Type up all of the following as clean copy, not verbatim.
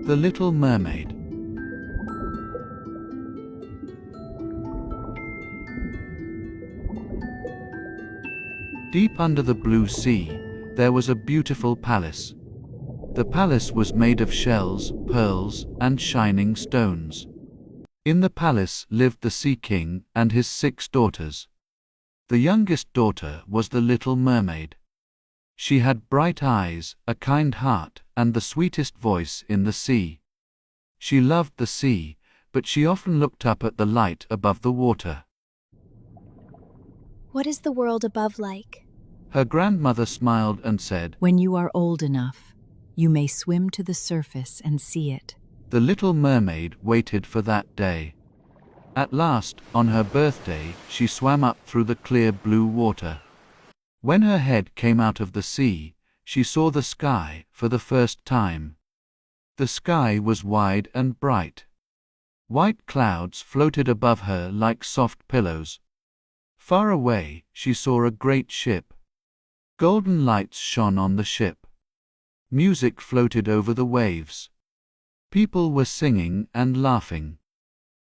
The Little Mermaid. Deep under the blue sea, there was a beautiful palace. The palace was made of shells, pearls, and shining stones. In the palace lived the Sea King and his 6 daughters. The youngest daughter was the Little Mermaid. She had bright eyes, a kind heart, and the sweetest voice in the sea. She loved the sea, but she often looked up at the light above the water. What is the world above like? Her grandmother smiled and said, When you are old enough, you may swim to the surface and see it. The Little Mermaid waited for that day. At last, on her birthday, she swam up through the clear blue water. When her head came out of the sea, she saw the sky for the first time. The sky was wide and bright. White clouds floated above her like soft pillows. Far away, she saw a great ship. Golden lights shone on the ship. Music floated over the waves. People were singing and laughing.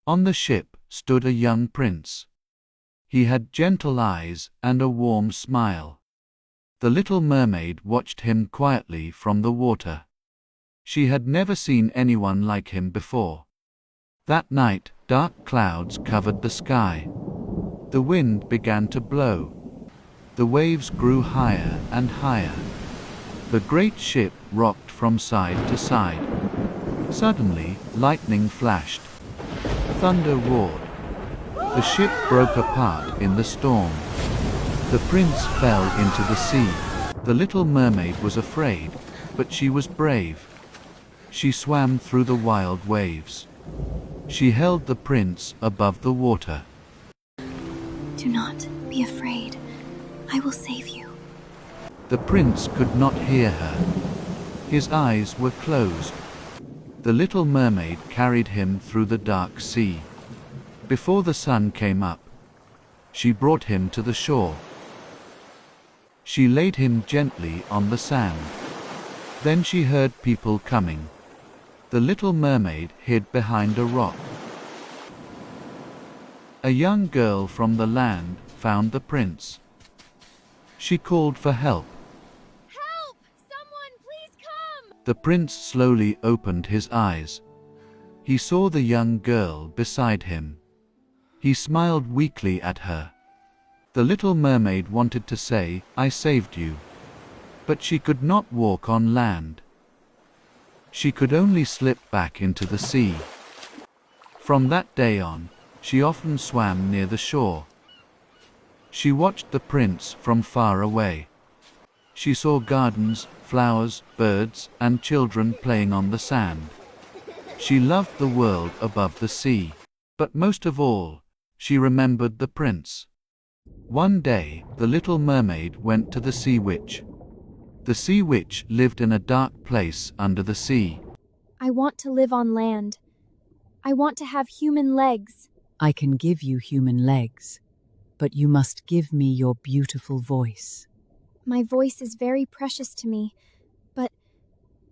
On the ship stood a young prince. He had gentle eyes and a warm smile. The Little Mermaid watched him quietly from the water. She had never seen anyone like him before. That night, dark clouds covered the sky. The wind began to blow. The waves grew higher and higher. The great ship rocked from side to side. Suddenly, lightning flashed. Thunder roared. The ship broke apart in the storm. The prince fell into the sea. The Little Mermaid was afraid, but she was brave. She swam through the wild waves. She held the prince above the water. Do not be afraid. I will save you. The prince could not hear her. His eyes were closed. The Little Mermaid carried him through the dark sea. Before the sun came up, she brought him to the shore. She laid him gently on the sand. Then she heard people coming. The Little Mermaid hid behind a rock. A young girl from the land found the prince. She called for help. Help! Someone, please come! The prince slowly opened his eyes. He saw the young girl beside him. He smiled weakly at her. The Little Mermaid wanted to say, I saved you. But she could not walk on land. She could only slip back into the sea. From that day on, she often swam near the shore. She watched the prince from far away. She saw gardens, flowers, birds, and children playing on the sand. She loved the world above the sea. But most of all, she remembered the prince. One day, the Little Mermaid went to the Sea Witch. The Sea Witch lived in a dark place under the sea. I want to live on land. I want to have human legs. I can give you human legs, but you must give me your beautiful voice. My voice is very precious to me, but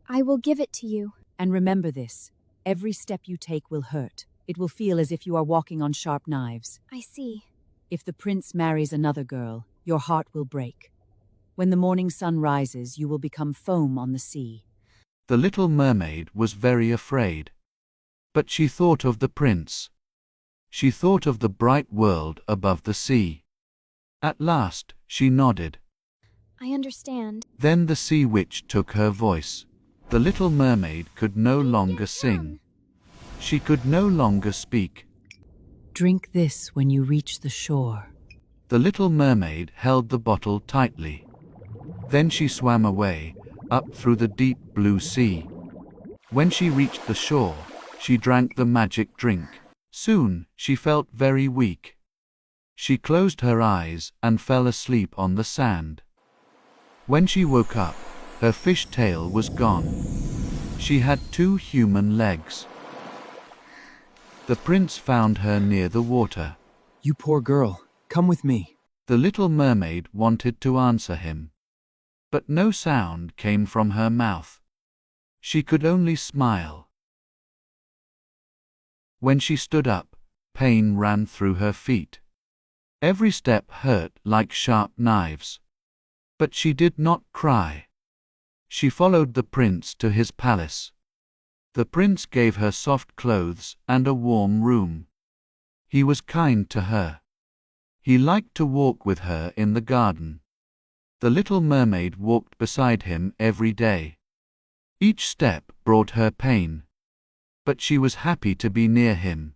I will give it to you. And remember this, every step you take will hurt. It will feel as if you are walking on sharp knives. I see. If the prince marries another girl, your heart will break. When the morning sun rises, you will become foam on the sea. The Little Mermaid was very afraid. But she thought of the prince. She thought of the bright world above the sea. At last, she nodded. I understand. Then the Sea Witch took her voice. The Little Mermaid could no longer sing. She could no longer speak. Drink this when you reach the shore. The Little Mermaid held the bottle tightly. Then she swam away, up through the deep blue sea. When she reached the shore, she drank the magic drink. Soon, she felt very weak. She closed her eyes and fell asleep on the sand. When she woke up, her fish tail was gone. She had 2 human legs. The prince found her near the water. You poor girl, come with me. The Little Mermaid wanted to answer him. But no sound came from her mouth. She could only smile. When she stood up, pain ran through her feet. Every step hurt like sharp knives. But she did not cry. She followed the prince to his palace. The prince gave her soft clothes and a warm room. He was kind to her. He liked to walk with her in the garden. The little mermaid walked beside him every day. Each step brought her pain. But she was happy to be near him.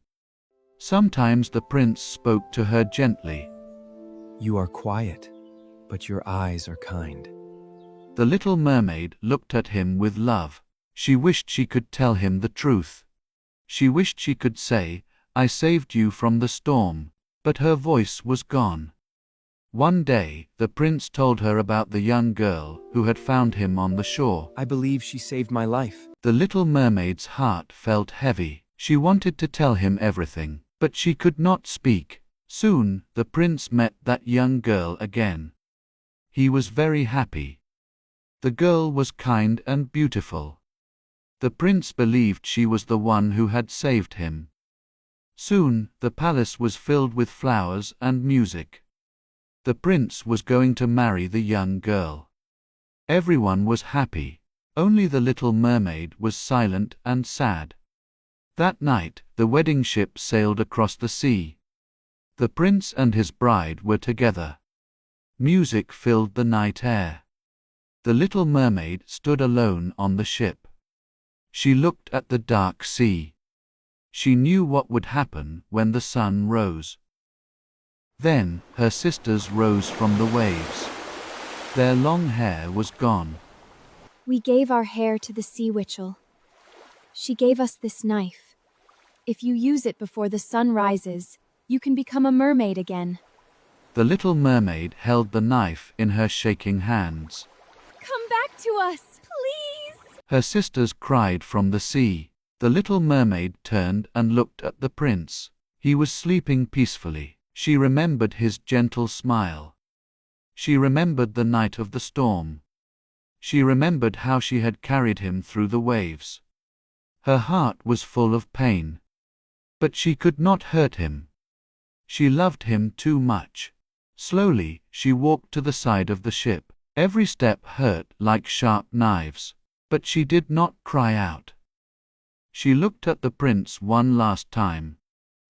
Sometimes the prince spoke to her gently. You are quiet, but your eyes are kind. The little mermaid looked at him with love. She wished she could tell him the truth. She wished she could say, I saved you from the storm, but her voice was gone. One day, the prince told her about the young girl who had found him on the shore. I believe she saved my life. The little mermaid's heart felt heavy. She wanted to tell him everything, but she could not speak. Soon, the prince met that young girl again. He was very happy. The girl was kind and beautiful. The prince believed she was the one who had saved him. Soon, the palace was filled with flowers and music. The prince was going to marry the young girl. Everyone was happy. Only the little mermaid was silent and sad. That night, the wedding ship sailed across the sea. The prince and his bride were together. Music filled the night air. The little mermaid stood alone on the ship. She looked at the dark sea. She knew what would happen when the sun rose. Then, her sisters rose from the waves. Their long hair was gone. We gave our hair to the sea witchel. She gave us this knife. If you use it before the sun rises, you can become a mermaid again. The little mermaid held the knife in her shaking hands. Come back to us, please! Her sisters cried from the sea. The little mermaid turned and looked at the prince. He was sleeping peacefully. She remembered his gentle smile. She remembered the night of the storm. She remembered how she had carried him through the waves. Her heart was full of pain. But she could not hurt him. She loved him too much. Slowly, she walked to the side of the ship. Every step hurt like sharp knives. But she did not cry out. She looked at the prince one last time.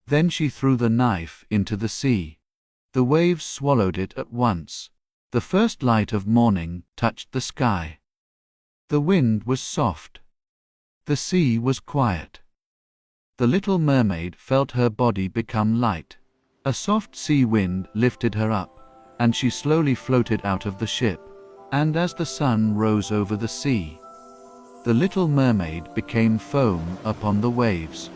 Then she threw the knife into the sea. The waves swallowed it at once. The first light of morning touched the sky. The wind was soft. The sea was quiet. The little mermaid felt her body become light. A soft sea wind lifted her up, and she slowly floated out of the ship. And as the sun rose over the sea, the little mermaid became foam upon the waves.